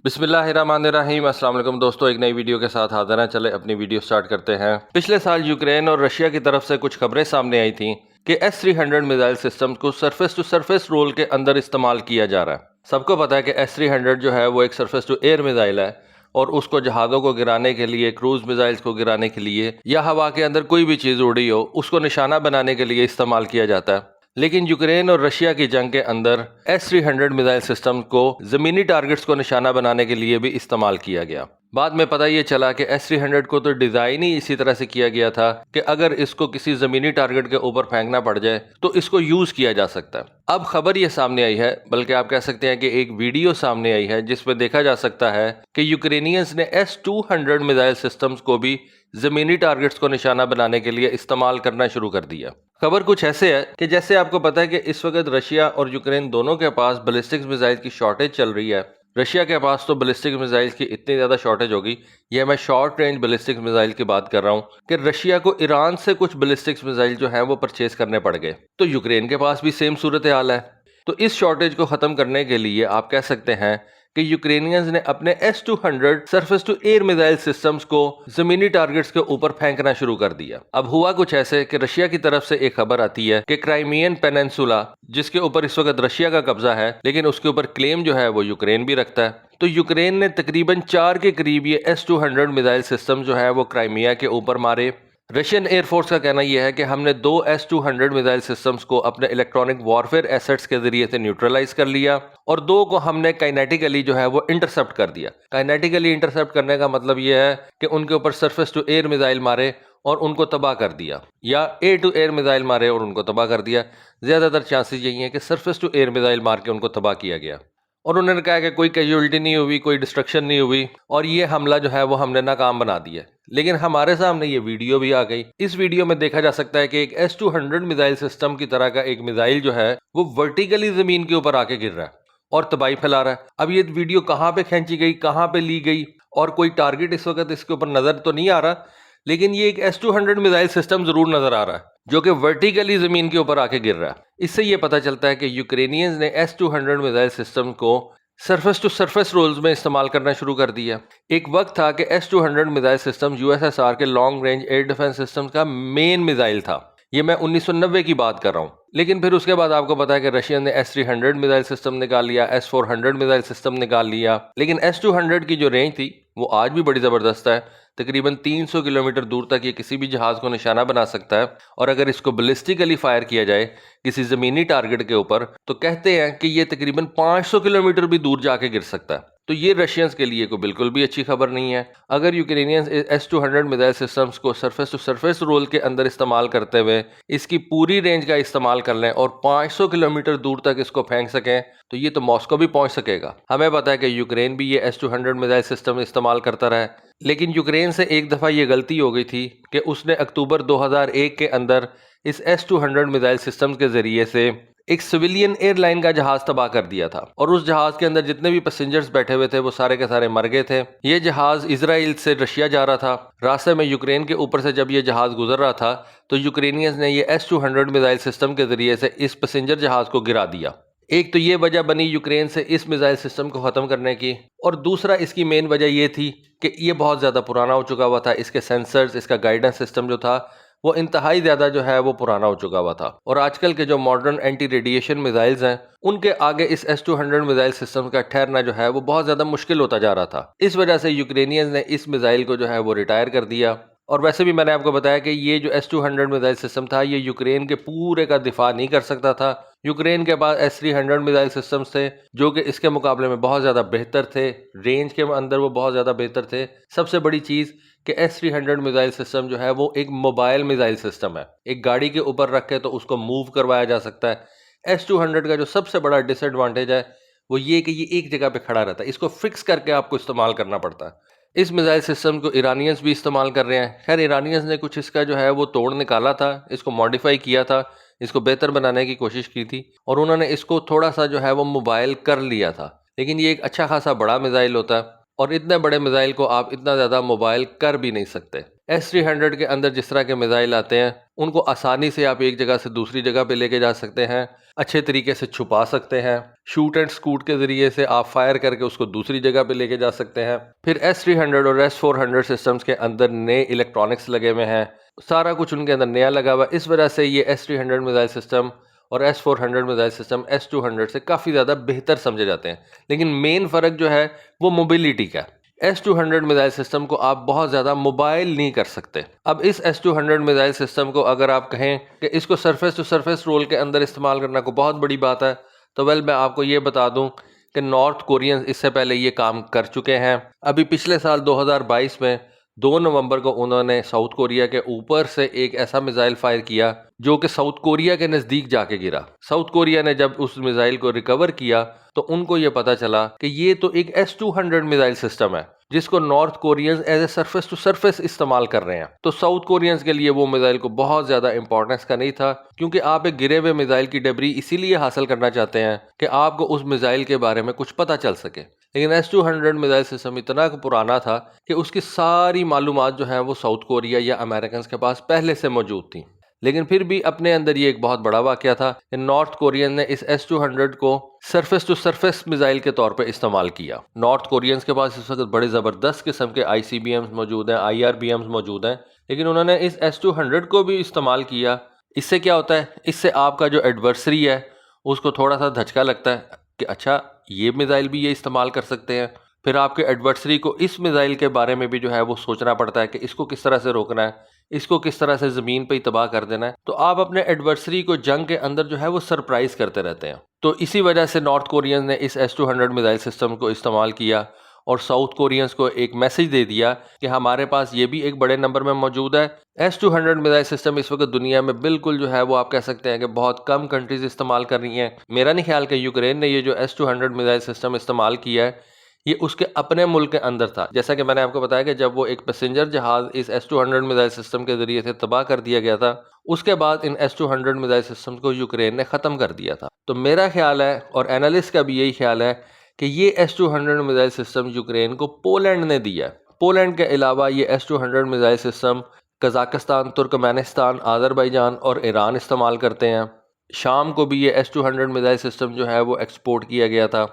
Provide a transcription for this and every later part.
बिस्मिल्लाहिर्रहमानिर्रहीम। अस्सलाम वालेकुम दोस्तों, एक नई वीडियो के साथ हाजिर हैं। चले अपनी वीडियो स्टार्ट करते हैं। पिछले साल यूक्रेन और रशिया की तरफ से कुछ खबरें सामने आई थी कि S-300 मिसाइल सिस्टम को सरफेस टू सरफेस रोल के अंदर इस्तेमाल किया जा रहा है। सबको पता है कि S-300 जो है वो एक सरफेस टू एयर मिसाइल है और उसको जहाज़ों को गिराने के लिए, क्रूज मिसाइल्स को गिराने के लिए या हवा के अंदर कोई भी चीज़ उड़ी हो उसको निशाना बनाने के लिए इस्तेमाल किया जाता है। लेकिन यूक्रेन और रशिया की जंग के अंदर S-300 मिसाइल सिस्टम को ज़मीनी टारगेट्स को निशाना बनाने के लिए भी इस्तेमाल किया गया। बाद में पता ये चला कि S-300 को तो डिज़ाइन ही इसी तरह से किया गया था कि अगर इसको किसी ज़मीनी टारगेट के ऊपर फेंकना पड़ जाए तो इसको यूज़ किया जा सकता है। अब खबर ये सामने आई है, बल्कि आप कह सकते हैं कि एक वीडियो सामने आई है जिसमें देखा जा सकता है कि यूक्रेनियंस ने S-200 मिसाइल सिस्टम्स को भी ज़मीनी टारगेट्स को निशाना बनाने के लिए इस्तेमाल करना शुरू कर दिया। खबर कुछ ऐसे है कि जैसे आपको पता है कि इस वक्त रशिया और यूक्रेन दोनों के पास बैलिस्टिक मिसाइल की शॉर्टेज चल रही है। रशिया के पास तो बैलिस्टिक मिसाइल की इतनी ज़्यादा शॉर्टेज होगी, यह मैं शॉर्ट रेंज बैलिस्टिक मिसाइल की बात कर रहा हूँ, कि रशिया को ईरान से कुछ बैलिस्टिक मिसाइल जो है वो परचेज करने पड़ गए। तो यूक्रेन के पास भी सेम सूरत हाल है। तो इस शॉर्टेज को ख़त्म करने के लिए आप कह सकते हैं कि यूक्रेनियंस ने अपने S-200 surface to air missile systems को जमीनी टारगेट्स के ऊपर फेंकना शुरू कर दिया। अब हुआ कुछ ऐसे कि रशिया की तरफ से एक खबर आती है कि क्राइमियन पेनिनसुला, जिसके ऊपर इस वक्त रशिया का कब्जा है, लेकिन उसके ऊपर क्लेम जो है वो यूक्रेन भी रखता है। तो यूक्रेन ने तकरीबन 4 के करीब ये S-200 मिसाइल सिस्टम जो है वो क्राइमिया के ऊपर मारे। रशियन एयरफोर्स का कहना यह है कि हमने 2 S-200 मिसाइल सिस्टम्स को अपने इलेक्ट्रॉनिक वॉरफेयर एसेट्स के जरिए से न्यूट्रलाइज कर लिया और 2 को हमने काइनेटिकली जो है वो इंटरसेप्ट कर दिया। काइनेटिकली इंटरसेप्ट करने का मतलब यह है कि उनके ऊपर सरफेस टू एयर मिसाइल मारे और उनको तबाह कर दिया, या एयर टू एयर मिसाइल मारे और उनको तबाह कर दिया। ज़्यादातर चांसेस यही हैं कि सरफेस टू एयर मिसाइल मार के उनको तबाह किया गया और उन्होंने कहा कि कोई कैजुअलिटी नहीं हुई, कोई डिस्ट्रक्शन नहीं हुई और ये हमला जो है वो हमने नाकाम बना दिया। लेकिन हमारे सामने ये वीडियो भी आ गई। इस वीडियो में देखा जा सकता है कि एक S-200 मिसाइल सिस्टम की तरह का एक मिसाइल जो है वो वर्टिकली जमीन के ऊपर आके गिर रहा है और तबाही फैला रहा है। अब ये वीडियो कहाँ पे खींची गई, कहाँ पे ली गई और कोई टारगेट इस वक्त इसके ऊपर नजर तो नहीं आ रहा, लेकिन ये एक S-200 मिसाइल सिस्टम जरूर नजर आ रहा है जो कि वर्टिकली जमीन के ऊपर आके गिर रहा है। इससे ये पता चलता है कि यूक्रेनियंस ने S-200 मिसाइल सिस्टम को सरफेस टू सरफेस रोल्स में इस्तेमाल करना शुरू कर दिया। एक वक्त था कि S-200 मिसाइल सिस्टम USSR के long range air defence system का मेन मिसाइल था। ये मैं 1990 की बात कर रहा हूँ। लेकिन फिर उसके बाद आपको पता है कि रशिया ने S-300 मिसाइल सिस्टम निकाल लिया, S-400 मिसाइल सिस्टम निकाल लिया। लेकिन S-200 की जो रेंज थी वो आज भी बड़ी ज़बरदस्त है। तकरीबन 300 किलोमीटर दूर तक ये किसी भी जहाज़ को निशाना बना सकता है और अगर इसको बैलिस्टिकली फायर किया जाए किसी ज़मीनी टारगेट के ऊपर तो कहते हैं कि ये तकरीबन 500 किलोमीटर भी दूर जाके गिर सकता है। तो ये रशियंस के लिए को बिल्कुल भी अच्छी खबर नहीं है। अगर यूक्रेनियंस S-200 मिसाइल सिस्टम्स को सरफेस टू सरफेस रोल के अंदर इस्तेमाल करते हुए इसकी पूरी रेंज का इस्तेमाल कर लें और 500 किलोमीटर दूर तक इसको फेंक सकें तो ये तो मॉस्को भी पहुंच सकेगा। हमें पता है कि यूक्रेन भी ये S-200 मिसाइल सिस्टम इस्तेमाल करता रहा है, लेकिन यूक्रेन से एक दफ़ा ये गलती हो गई थी कि उसने अक्टूबर 2001 के अंदर इस S-200 मिसाइल सिस्टम के ज़रिए से एक सिविलियन एयरलाइन का जहाज तबाह कर दिया था और उस जहाज के अंदर जितने भी पैसेंजर्स बैठे हुए थे वो सारे के सारे मर गए थे। ये जहाज इजराइल से रशिया जा रहा था। रास्ते में यूक्रेन के ऊपर से जब ये जहाज गुजर रहा था तो यूक्रेनियंस ने ये S-200 मिसाइल सिस्टम के जरिए से इस पैसेंजर जहाज को गिरा दिया। एक तो ये वजह बनी यूक्रेन से इस मिसाइल सिस्टम को ख़त्म करने की, और दूसरा इसकी मेन वजह ये थी कि ये बहुत ज़्यादा पुराना हो चुका हुआ था। इसके सेंसर्स, इसका गाइडेंस सिस्टम जो था वो इंतहाई ज़्यादा जो है वो पुराना हो चुका हुआ था और आजकल के जो मॉडर्न एंटी रेडिएशन मिसाइल्स हैं उनके आगे इस S-200 मिसाइल सिस्टम का ठहरना जो है वो बहुत ज़्यादा मुश्किल होता जा रहा था। इस वजह से यूक्रेनियंस ने इस मिसाइल को जो है वो रिटायर कर दिया। और वैसे भी मैंने आपको बताया कि ये जो S-200 मिसाइल सिस्टम था ये यूक्रेन के पूरे का दिफा नहीं कर सकता था। यूक्रेन के पास S-300 मिसाइल सिस्टम्स थे जो कि इसके मुकाबले में बहुत ज़्यादा बेहतर थे, रेंज के अंदर वो बहुत ज़्यादा बेहतर थे। सबसे बड़ी चीज़ कि S-300 मिसाइल सिस्टम जो है वो एक मोबाइल मिसाइल सिस्टम है, एक गाड़ी के ऊपर रख के तो उसको मूव करवाया जा सकता है। S-200 का जो सबसे बड़ा डिसएडवांटेज है वो ये कि ये एक जगह पे खड़ा रहता है, इसको फिक्स करके आपको इस्तेमाल करना पड़ता है। इस मिसाइल सिस्टम को ईरानियंस भी इस्तेमाल कर रहे हैं। खैर ईरानियंस ने कुछ इसका जो है वो तोड़ निकाला था, इसको मॉडिफाई किया था, इसको बेहतर बनाने की कोशिश की थी और उन्होंने इसको थोड़ा सा जो है वो मोबाइल कर लिया था। लेकिन ये एक अच्छा खासा बड़ा मिसाइल होता है और इतने बड़े मिसाइल को आप इतना ज़्यादा मोबाइल कर भी नहीं सकते। S-300 के अंदर जिस तरह के मिसाइल आते हैं उनको आसानी से आप एक जगह से दूसरी जगह पे लेके जा सकते हैं, अच्छे तरीके से छुपा सकते हैं। शूट एंड स्कूट के जरिए से आप फायर करके उसको दूसरी जगह पे लेके जा सकते हैं। फिर S-300 और S-400 सिस्टम्स के अंदर नए इलेक्ट्रॉनिक्स लगे हुए हैं, सारा कुछ उनके अंदर नया लगा हुआ। इस वजह से ये S-300 मिसाइल सिस्टम और S-400 मिसाइल सिस्टम S-200 से काफ़ी ज़्यादा बेहतर समझे जाते हैं। लेकिन मेन फ़र्क जो है वो मोबिलिटी का। S-200 मिसाइल सिस्टम को आप बहुत ज़्यादा मोबाइल नहीं कर सकते। अब इस S-200 मिसाइल सिस्टम को अगर आप कहें कि इसको सरफेस टू सरफेस रोल के अंदर इस्तेमाल करना को बहुत बड़ी बात है, तो वेल मैं आपको ये बता दूं कि नॉर्थ कोरियंस इससे पहले ये काम कर चुके हैं। अभी पिछले साल 2022 में 2 नवंबर को उन्होंने साउथ कोरिया के ऊपर से एक ऐसा मिसाइल फायर किया जो कि साउथ कोरिया के नज़दीक जाके गिरा। साउथ कोरिया ने जब उस मिसाइल को रिकवर किया तो उनको ये पता चला कि ये तो एक S-200 मिसाइल सिस्टम है जिसको North Koreans as a surface to surface इस्तेमाल कर रहे हैं। तो साउथ कोरियंस के लिए वो मिसाइल को बहुत ज़्यादा इंपॉर्टेंस का नहीं था, क्योंकि आप एक गिरे हुए मिसाइल की डेब्री इसीलिए हासिल करना चाहते हैं कि आपको उस मिसाइल के बारे में कुछ पता चल सके। लेकिन S-200 मिसाइल सिस्टम इतना पुराना था कि उसकी सारी मालूमात जो है वो साउथ कोरिया या अमेरिकन के पास पहले से मौजूद थी। लेकिन फिर भी अपने अंदर ये एक बहुत बड़ा वाकया था कि नॉर्थ कोरियन ने इस S-200 को सरफेस टू सरफेस मिसाइल के तौर पे इस्तेमाल किया। नॉर्थ कोरियंस के पास इस वक्त बड़े ज़बरदस्त किस्म के ICBMs मौजूद हैं, IRBMs मौजूद हैं, लेकिन उन्होंने इस S-200 को भी इस्तेमाल किया। इससे क्या होता है, इससे आपका जो एडवर्सरी है उसको थोड़ा सा धचका लगता है कि अच्छा ये मिसाइल भी ये इस्तेमाल कर सकते हैं। फिर आपके एडवर्सरी को इस मिसाइल के बारे में भी जो है वो सोचना पड़ता है कि इसको किस तरह से रोकना है, इसको किस तरह से ज़मीन पे ही तबाह कर देना है। तो आप अपने एडवर्सरी को जंग के अंदर जो है वो सरप्राइज करते रहते हैं। तो इसी वजह से नॉर्थ कोरियंस ने इस S-200 मिसाइल सिस्टम को इस्तेमाल किया और साउथ कोरियंस को एक मैसेज दे दिया कि हमारे पास ये भी एक बड़े नंबर में मौजूद है। S-200 मिसाइल सिस्टम इस वक्त दुनिया में बिल्कुल जो है वो आप कह सकते हैं कि बहुत कम कंट्रीज इस्तेमाल कर रही हैं। मेरा नहीं ख्याल कि यूक्रेन ने ये जो S-200 मिसाइल सिस्टम इस्तेमाल किया है ये उसके अपने मुल्क के अंदर था। जैसा कि मैंने आपको बताया कि जब वो एक पैसेंजर जहाज इस S-200 मिसाइल सिस्टम के जरिए से तबाह कर दिया गया था, उसके बाद इन S-200 मिसाइल सिस्टम को यूक्रेन ने ख़त्म कर दिया था। तो मेरा ख्याल है और एनालिस्ट का भी यही ख्याल है कि ये S-200 मिसाइल सिस्टम यूक्रेन को पोलैंड ने दिया है। पोलैंड के अलावा ये S-200 missile system Kazakhstan, Turkmenistan, Azerbaijan और ईरान इस्तेमाल करते हैं। शाम को भी ये S-200 मिसाइल सिस्टम जो है वो एक्सपोर्ट किया गया था।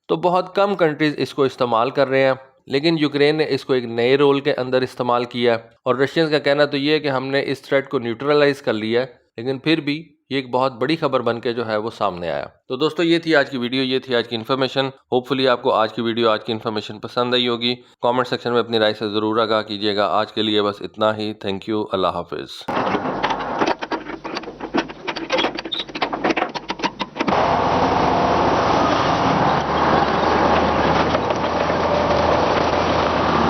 तो बहुत कम कंट्रीज़ इसको इस्तेमाल कर रहे हैं, लेकिन यूक्रेन ने इसको एक नए रोल के अंदर इस्तेमाल किया और रशियंस का कहना तो ये है कि हमने इस थ्रेट को न्यूट्रलाइज कर लिया है। लेकिन फिर भी ये एक बहुत बड़ी खबर बन के जो है वो सामने आया। तो दोस्तों ये थी आज की वीडियो, ये थी आज की इन्फॉर्मेशन। होपफुली आपको आज की वीडियो, आज की इन्फॉर्मेशन पसंद आई होगी। कमेंट सेक्शन में अपनी राय से ज़रूर आगाह कीजिएगा। आज के लिए बस इतना ही। Thank you. अल्लाह हाफिज़।